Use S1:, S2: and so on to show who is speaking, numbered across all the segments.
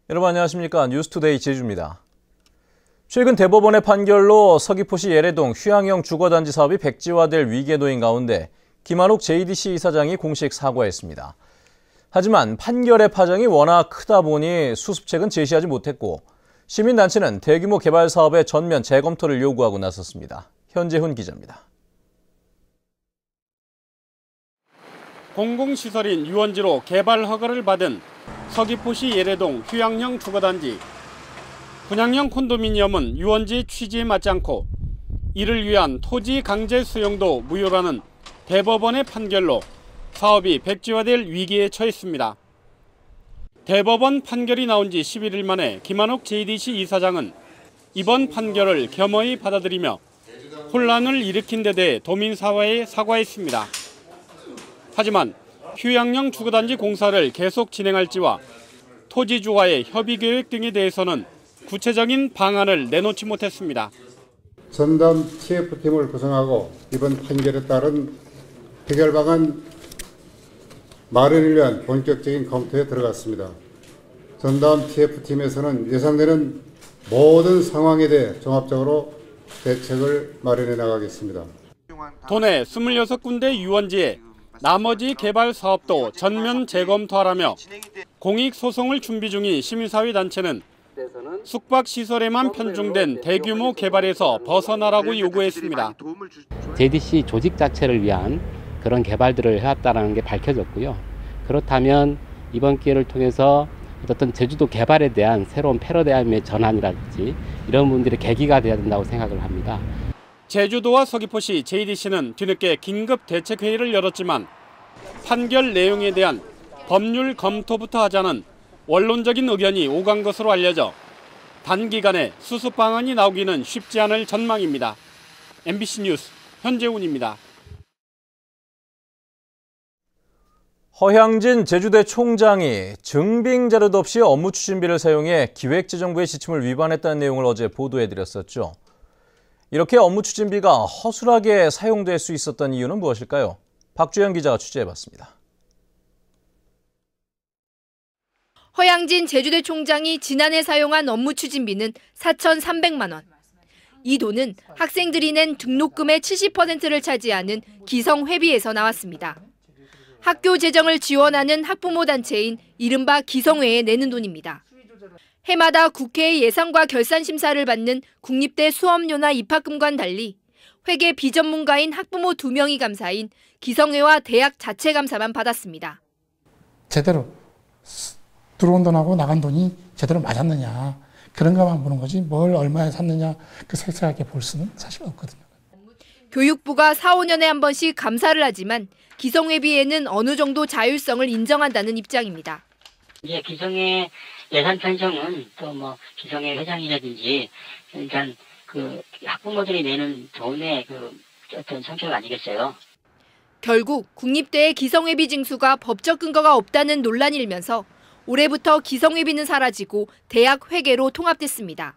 S1: 여러분 안녕하십니까. 뉴스투데이 제주입니다. 최근 대법원의 판결로 서귀포시 예래동 휴양형 주거단지 사업이 백지화될 위기에 놓인 가운데 김한욱 JDC 이사장이 공식 사과했습니다. 하지만 판결의 파장이 워낙 크다 보니 수습책은 제시하지 못했고 시민단체는 대규모 개발 사업의 전면 재검토를 요구하고 나섰습니다. 현재훈 기자입니다.
S2: 공공시설인 유원지로 개발 허가를 받은 서귀포시 예래동 휴양형 주거단지. 분양형 콘도미니엄은 유원지 취지에 맞지 않고 이를 위한 토지 강제 수용도 무효라는 대법원의 판결로 사업이 백지화될 위기에 처했습니다. 대법원 판결이 나온 지 11일 만에 김한욱 JDC 이사장은 이번 판결을 겸허히 받아들이며 혼란을 일으킨 데 대해 도민사회에 사과했습니다. 하지만 휴양형 주거단지 공사를 계속 진행할지와 토지주와의 협의 계획 등에 대해서는 구체적인 방안을 내놓지 못했습니다.
S3: 전담 TF팀을 구성하고 이번 판결에 따른 해결 방안 마련을 위한 본격적인 검토에 들어갔습니다. 전담 TF팀에서는 예상되는 모든 상황에 대해 종합적으로 대책을 마련해 나가겠습니다.
S2: 도내 26군데 유원지에 나머지 개발 사업도 전면 재검토하라며 공익소송을 준비 중인 시민사회단체는 숙박시설에만 편중된 대규모 개발에서 벗어나라고 요구했습니다.
S4: JDC 조직 자체를 위한 그런 개발들을 해왔다는 게 밝혀졌고요. 그렇다면 이번 기회를 통해서 어떤 제주도 개발에 대한 새로운 패러다임의 전환이라든지 이런 분들의 계기가 되어야 된다고 생각을 합니다.
S2: 제주도와 서귀포시 JDC는 뒤늦게 긴급 대책회의를 열었지만 판결 내용에 대한 법률 검토부터 하자는 원론적인 의견이 오간 것으로 알려져 단기간에 수습 방안이 나오기는 쉽지 않을 전망입니다. MBC 뉴스 현재훈입니다.
S1: 허향진 제주대 총장이 증빙 자료도 없이 업무 추진비를 사용해 기획재정부의 지침을 위반했다는 내용을 어제 보도해드렸었죠. 이렇게 업무 추진비가 허술하게 사용될 수 있었던 이유는 무엇일까요? 박주영 기자가 취재해봤습니다.
S5: 허향진 제주대 총장이 지난해 사용한 업무 추진비는 4,300만 원. 이 돈은 학생들이 낸 등록금의 70%를 차지하는 기성회비에서 나왔습니다. 학교 재정을 지원하는 학부모 단체인 이른바 기성회에 내는 돈입니다. 해마다 국회의 예산과 결산 심사를 받는 국립대 수업료나 입학금과는 달리 회계 비전문가인 학부모 2명이 감사인 기성회와 대학 자체 감사만 받았습니다.
S6: 제대로 들어온 돈하고 나간 돈이 제대로 맞았느냐 그런가만 보는 거지 뭘 얼마에 샀느냐 그 색색하게 볼 수는 사실 없거든요.
S5: 교육부가 4, 5년에 한 번씩 감사를 하지만 기성회비에는 어느 정도 자율성을 인정한다는 입장입니다.
S7: 이제 기성회 예산 편성은 또 뭐 기성회 회장이라든지 일단 그 학부모들이 내는 돈의 그 어떤 성격 아니겠어요?
S5: 결국 국립대의 기성회비 징수가 법적 근거가 없다는 논란이 일면서 올해부터 기성회비는 사라지고 대학 회계로 통합됐습니다.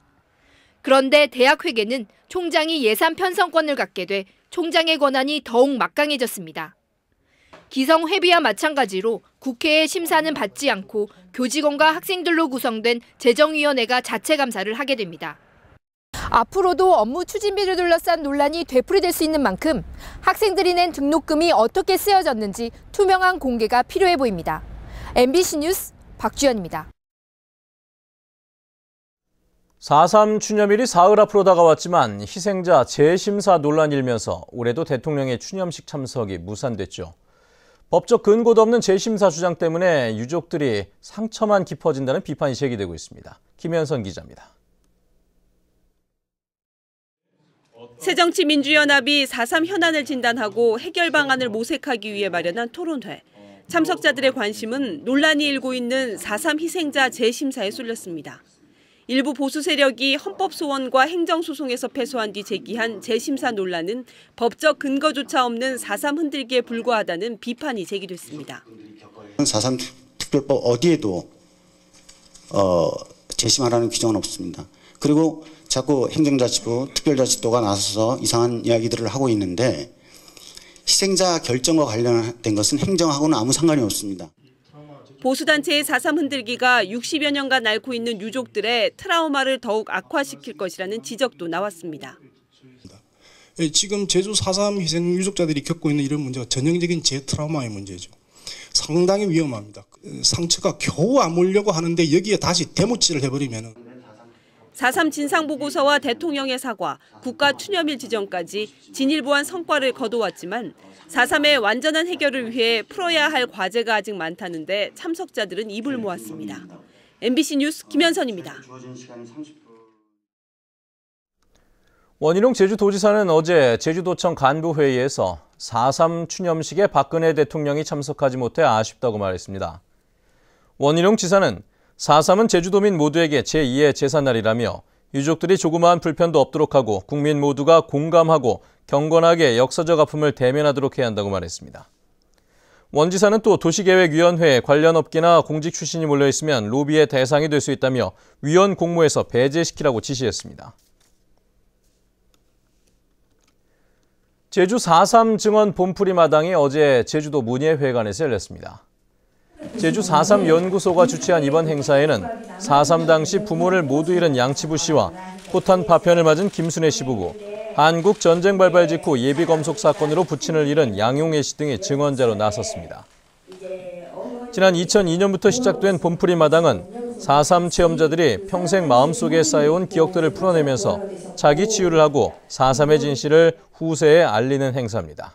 S5: 그런데 대학 회계는 총장이 예산 편성권을 갖게 돼 총장의 권한이 더욱 막강해졌습니다. 기성회비와 마찬가지로 국회의 심사는 받지 않고 교직원과 학생들로 구성된 재정위원회가 자체 감사를 하게 됩니다. 앞으로도 업무 추진비를 둘러싼 논란이 되풀이될 수 있는 만큼 학생들이 낸 등록금이 어떻게 쓰여졌는지 투명한 공개가 필요해 보입니다. MBC 뉴스 박주연입니다.
S1: 4.3 추념일이 사흘 앞으로 다가왔지만 희생자 재심사 논란이 일면서 올해도 대통령의 추념식 참석이 무산됐죠. 법적 근거도 없는 재심사 주장 때문에 유족들이 상처만 깊어진다는 비판이 제기되고 있습니다. 김현선 기자입니다.
S8: 새정치민주연합이 4.3 현안을 진단하고 해결 방안을 모색하기 위해 마련한 토론회. 참석자들의 관심은 논란이 일고 있는 4.3 희생자 재심사에 쏠렸습니다. 일부 보수 세력이 헌법 소원과 행정소송에서 패소한 뒤 제기한 재심사 논란은 법적 근거조차 없는 4.3 흔들기에 불과하다는 비판이 제기됐습니다.
S9: 4.3 특별법 어디에도 재심하라는 규정은 없습니다. 그리고 자꾸 행정자치부, 특별자치도가 나서서 이상한 이야기들을 하고 있는데 희생자 결정과 관련된 것은 행정하고는 아무 상관이 없습니다.
S8: 보수단체의 4.3 흔들기가 60여 년간 앓고 있는 유족들의 트라우마를 더욱 악화시킬 것이라는 지적도 나왔습니다.
S10: 지금 제주 4.3 희생 유족자들이 겪고 있는 이런 문제가 전형적인 재트라우마의 문제죠. 상당히 위험합니다. 상처가 겨우 아물려고 하는데 여기에 다시 대못질을 해버리면
S8: 4.3 진상보고서와 대통령의 사과, 국가추념일 지정까지 진일보한 성과를 거둬왔지만 4.3의 완전한 해결을 위해 풀어야 할 과제가 아직 많다는데 참석자들은 입을 모았습니다. MBC 뉴스 김현선입니다.
S1: 원희룡 제주도지사는 어제 제주도청 간부회의에서 4.3 추념식에 박근혜 대통령이 참석하지 못해 아쉽다고 말했습니다. 원희룡 지사는 4.3은 제주도민 모두에게 제2의 제삿날이라며 유족들이 조그마한 불편도 없도록 하고 국민 모두가 공감하고 경건하게 역사적 아픔을 대면하도록 해야 한다고 말했습니다. 원 지사는 또 도시계획위원회에 관련 업계나 공직 출신이 몰려있으면 로비의 대상이 될 수 있다며 위원 공모에서 배제시키라고 지시했습니다. 제주 4.3 증언 봄풀이 마당이 어제 제주도 문예회관에서 열렸습니다. 제주 4.3 연구소가 주최한 이번 행사에는 4.3 당시 부모를 모두 잃은 양치부 씨와 포탄 파편을 맞은 김순애 씨 부부, 한국 전쟁 발발 직후 예비검속 사건으로 부친을 잃은 양용애 씨 등이 증언자로 나섰습니다. 지난 2002년부터 시작된 봄풀이 마당은 4.3 체험자들이 평생 마음속에 쌓여온 기억들을 풀어내면서 자기 치유를 하고 4.3의 진실을 후세에 알리는 행사입니다.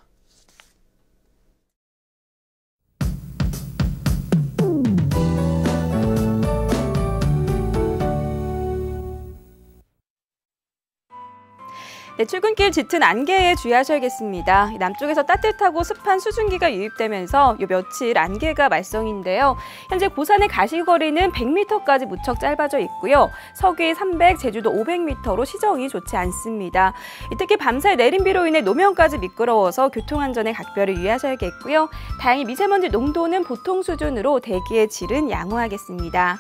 S11: 네, 출근길 짙은 안개에 주의하셔야겠습니다. 남쪽에서 따뜻하고 습한 수증기가 유입되면서 요 며칠 안개가 말썽인데요. 현재 고산의 가시거리는 100m까지 무척 짧아져 있고요. 서귀 300, 제주도 500m로 시정이 좋지 않습니다. 특히 밤사이 내린 비로 인해 노면까지 미끄러워서 교통안전에 각별히 유의하셔야겠고요. 다행히 미세먼지 농도는 보통 수준으로 대기의 질은 양호하겠습니다.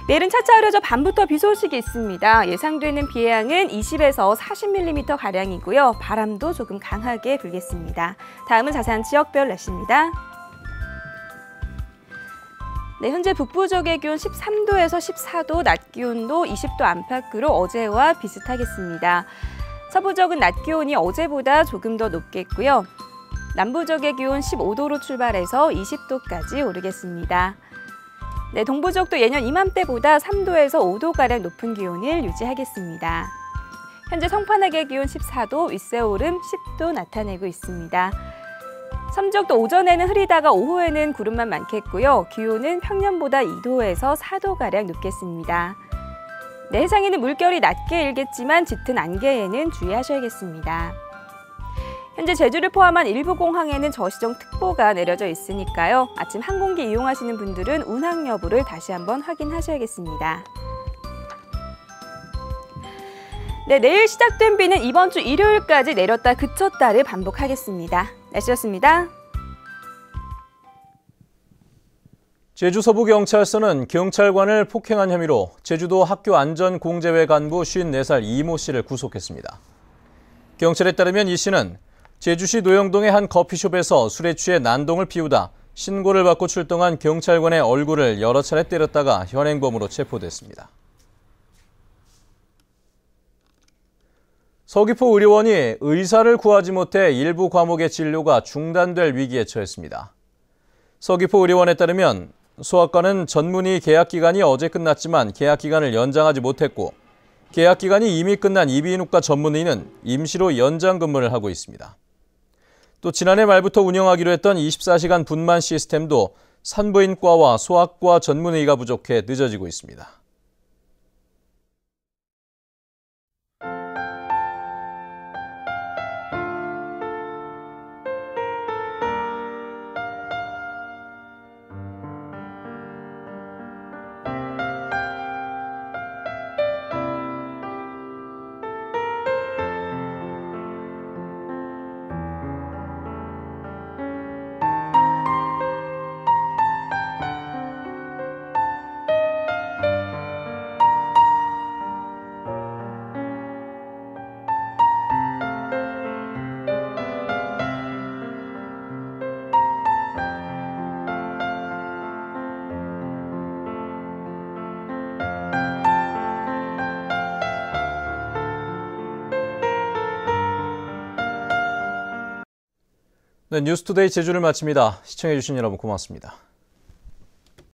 S11: 내일은 차차 흐려져 밤부터 비 소식이 있습니다. 예상되는 비의 양은 20에서 40mm가량이고요. 바람도 조금 강하게 불겠습니다. 다음은 자세한 지역별 날씨입니다. 네, 현재 북부 지역의 기온 13도에서 14도, 낮 기온도 20도 안팎으로 어제와 비슷하겠습니다. 서부 지역은 낮 기온이 어제보다 조금 더 높겠고요. 남부 지역의 기온 15도로 출발해서 20도까지 오르겠습니다. 네, 동부 지역도 예년 이맘때보다 3도에서 5도가량 높은 기온을 유지하겠습니다. 현재 성판악의 기온 14도, 윗세오름 10도 나타내고 있습니다. 섬지역도 오전에는 흐리다가 오후에는 구름만 많겠고요. 기온은 평년보다 2도에서 4도가량 높겠습니다. 네, 해상에는 물결이 낮게 일겠지만 짙은 안개에는 주의하셔야겠습니다. 현재 제주를 포함한 일부 공항에는 저시정특보가 내려져 있으니까요. 아침 항공기 이용하시는 분들은 운항 여부를 다시 한번 확인하셔야겠습니다. 네, 내일 시작된 비는 이번 주 일요일까지 내렸다 그쳤다를 반복하겠습니다. 날씨였습니다.
S1: 제주 서부경찰서는 경찰관을 폭행한 혐의로 제주도 학교안전공제회 간부 54살 이모 씨를 구속했습니다. 경찰에 따르면 이 씨는 제주시 노영동의 한 커피숍에서 술에 취해 난동을 피우다 신고를 받고 출동한 경찰관의 얼굴을 여러 차례 때렸다가 현행범으로 체포됐습니다. 서귀포 의료원이 의사를 구하지 못해 일부 과목의 진료가 중단될 위기에 처했습니다. 서귀포 의료원에 따르면 소아과는 전문의 계약 기간이 어제 끝났지만 계약 기간을 연장하지 못했고 계약 기간이 이미 끝난 이비인후과 전문의는 임시로 연장 근무를 하고 있습니다. 또 지난해 말부터 운영하기로 했던 24시간 분만 시스템도 산부인과와 소아과 전문의가 부족해 늦어지고 있습니다. 네, 뉴스투데이 제주를 마칩니다. 시청해주신 여러분 고맙습니다.